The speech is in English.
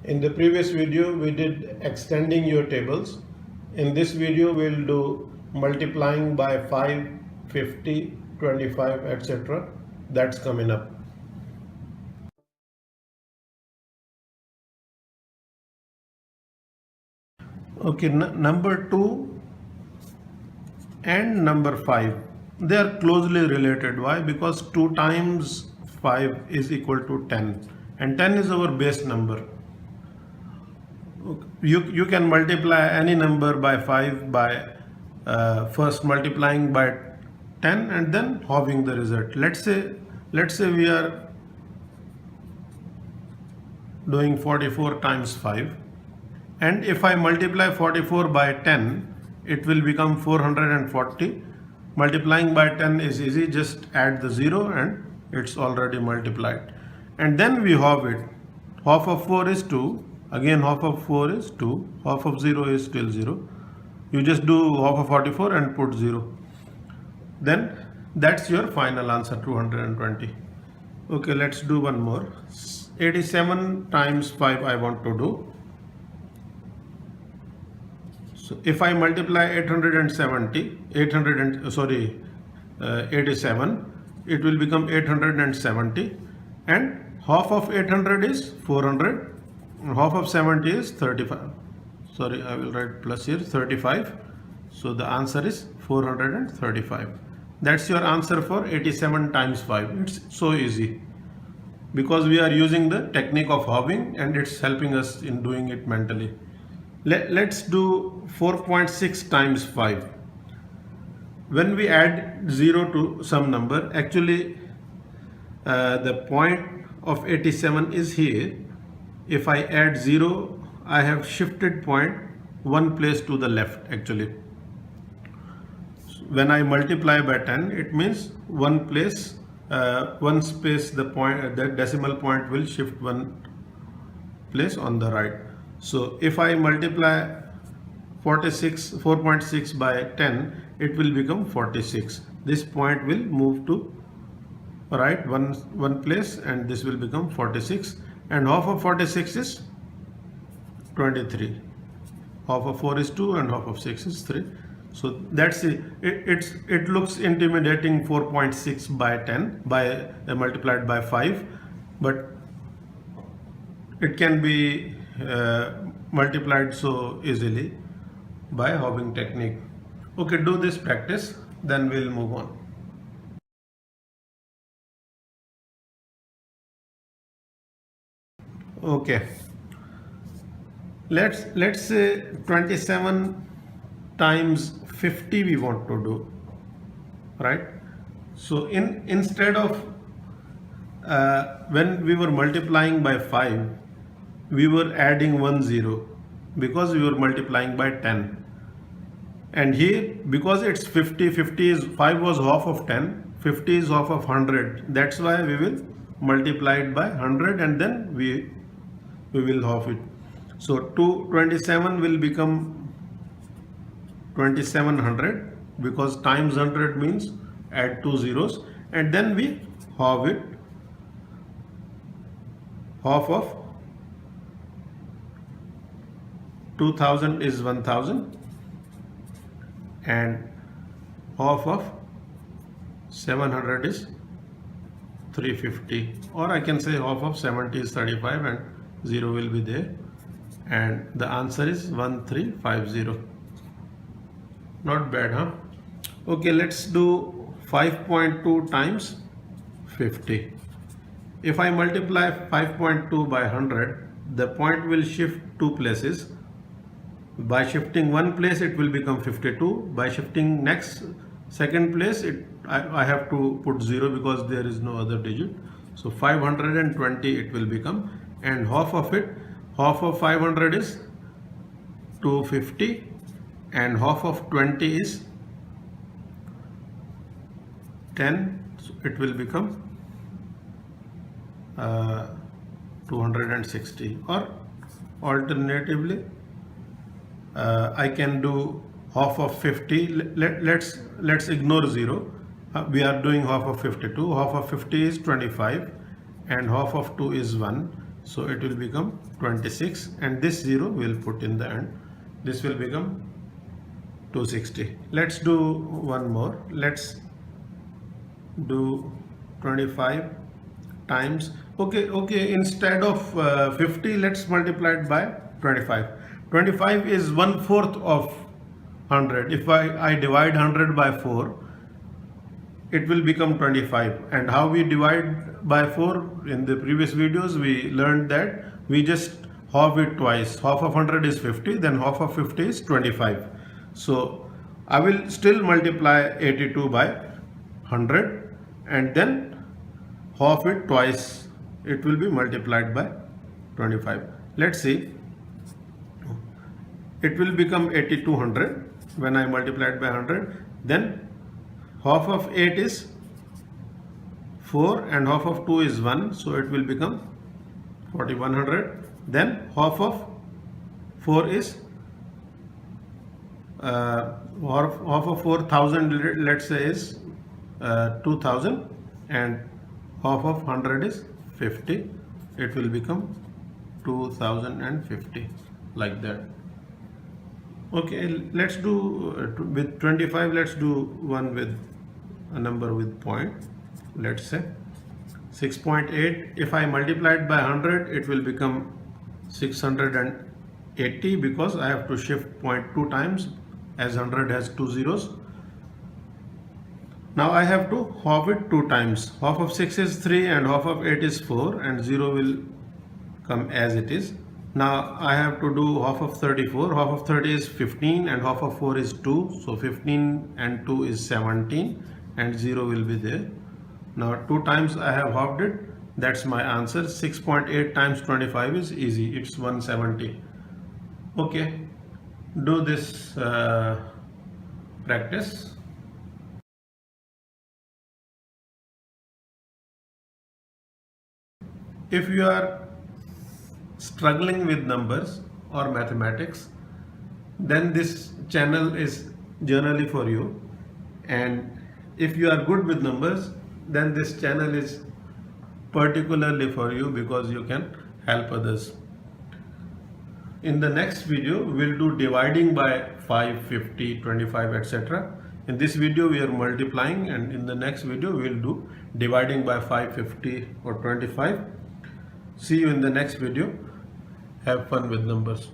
In the previous video we did extending your tables. In this video we'll do multiplying by 5, 50, 25, etc. That's coming up. Okay, number 2 and number 5, they are closely related. Why? Because 2 times 5 is equal to 10 and 10 is our base number. You can multiply any number by 5 by first multiplying by 10 and then halving the result. Let's say we are doing 44 times 5, and if I multiply 44 by 10 it will become 440. Multiplying by 10 is easy, just add the 0 and it's already multiplied. And then we halve it. Half of 4 is 2, again half of 4 is 2, half of 0 is still 0. You just do half of 44 and put 0. Then that's your final answer, 220. Okay, let's do one more. 87 times 5 I want to do. So if I multiply 87, it will become 870, and half of 800 is 400, and half of 70 is 35. Sorry, I will write plus here, 35. So the answer is 435. That's your answer for 87 times 5. It's so easy because we are using the technique of halving and it's helping us in doing it mentally. Let's do 4.6 times 5. When we add 0 to some number, actually the point of 87 is here. If I add 0, I have shifted point one place to the left actually. When I multiply by 10, it means one place, one space, the decimal point will shift one place on the right. So if I multiply 4.6 by 10, it will become 46. This point will move to right one place and this will become 46, and half of 46 is 23. Half of 4 is 2 and half of 6 is 3. So that's it. It looks intimidating, 4.6 by 10 by multiplied by 5, but it can be multiplied so easily by halving technique. Okay, do this practice, then we'll move on. Okay, let's say 27 times 50 we want to do, right? So instead of when we were multiplying by 5, we were adding 1 0 because we were multiplying by 10. And here, because it's 50, 50 is 5 was half of 10, 50 is half of 100. That's why we will multiply it by 100 and then we will half it. So 227 will become 2700 because times 100 means add 2 zeros, and then we halve it. Half of 2000 is 1000 and half of 700 is 350, or I can say half of 70 is 35 and 0 will be there, and the answer is 1350. Not bad, huh? Okay, let's do 5.2 times 50. If I multiply 5.2 by 100, the point will shift 2 places. By shifting one place, it will become 52. By shifting second place, I have to put 0 because there is no other digit. So 520 it will become, and half of 500 is 250, and half of 20 is 10. So it will become 260, or alternatively I can do half of 50. Let's ignore 0. We are doing half of 52. Half of 50 is 25 and half of 2 is 1. So it will become 26, and this 0 will put in the end. This will become 260. Let's do one more. Let's do 25 times. Okay, instead of 50, let's multiply it by 25. 25 is 1/4 of 100. If I divide 100 by 4, it will become 25. And how we divide by 4? In the previous videos we learned that we just half it twice. Half of 100 is 50, then half of 50 is 25. So I will still multiply 82 by 100 and then half it twice. It will be multiplied by 25. Let's see. It will become 8200 when I multiply it by 100. Then half of 8 is 4 and half of 2 is 1. So it will become 4100. Then half of 4 is half of 4000, let's say, is 2000, and half of 100 is 50. It will become 2050, like that. Okay, let's do with 25. Let's do one with a number with point. Let's say 6.8. If I multiply it by 100, it will become 680, because I have to shift point 2 times, as 100 has 2 zeros. Now I have to half it 2 times. Half of 6 is 3 and half of 8 is 4, and 0 will come as it is. Now I have to do half of 34. Half of 30 is 15 and half of 4 is 2. So 15 and 2 is 17, and 0 will be there. Now 2 times I have halved it. That's my answer. 6.8 times 25 is easy. It's 170. Okay, do this practice. If you are struggling with numbers or mathematics, then this channel is generally for you. And if you are good with numbers, then this channel is particularly for you, because you can help others. In the next video, we'll do dividing by 5, 50, 25, etc. In this video, we are multiplying, and in the next video, we'll do dividing by 5, 50, or 25. See you in the next video. Have fun with numbers.